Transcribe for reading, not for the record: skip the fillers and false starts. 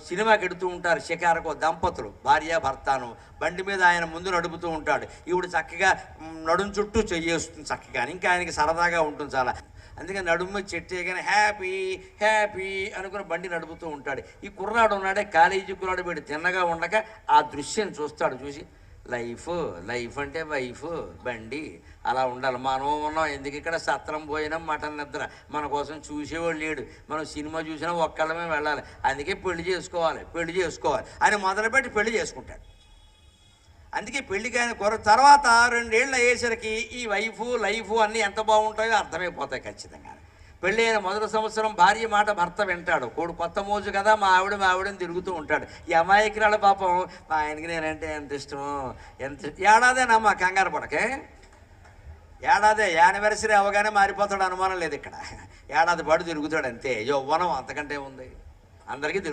సినిమాకి వెడుతూ ఉంటారు షికారుకు దంపతులు, భార్య భర్తను. బండి మీద ఆయన ముందు నడుపుతూ ఉంటాడు, ఈవిడ చక్కగా నడుం చుట్టూ చెయ్యేస్తుంది చక్కగా, ఇంకా ఆయనకి సరదాగా ఉంటుంది చాలా. అందుకని నడుము చెట్టే కానీ హ్యాపీ హ్యాపీ అనుకుని బండి నడుపుతూ ఉంటాడు. ఈ కుర్రాడు ఉన్నాడే కాలేజీ కుర్రాడు, వీడు తిన్నగా ఉండక ఆ దృశ్యం చూస్తాడు. చూసి లైఫ్ లైఫ్ అంటే వైఫ్ బండి అలా ఉండాలి. మనం ఉన్నాం ఎందుకు ఇక్కడ, సత్రం పోయినా మటన్ నిద్ర, మన కోసం చూసేవాడు లేడు. మనం సినిమా చూసినా ఒక్కళ్ళమే వెళ్ళాలి, అందుకే పెళ్లి చేసుకోవాలి అని మొదలుపెట్టి పెళ్లి చేసుకుంటాడు. అందుకే పెళ్లికి ఆయన తర్వాత 2 ఏళ్ళు అయ్యేసరికి ఈ వైఫ్ లైఫ్ అన్నీ ఎంత బాగుంటాయో అర్థమైపోతాయి ఖచ్చితంగా. పెళ్ళి అయిన మొదటి సంవత్సరం భార్య మాట భర్త వింటాడు. కొత్త మోజు కదా, మా ఆవిడని తిరుగుతూ ఉంటాడు. ఈ అమాయకురాలు పాపం, మా ఆయనకి నేనంటే ఎంత ఇష్టం, ఏడాదేనమ్మా, కంగారు పడకే, ఏడాదే యానివర్సరీ అవగానే మారిపోతాడు, అనుమానం లేదు ఇక్కడ. ఏడాది పాటు తిరుగుతాడు అంతే, యౌవనం అంతకంటే ఉంది, అందరికీ తెలుసు.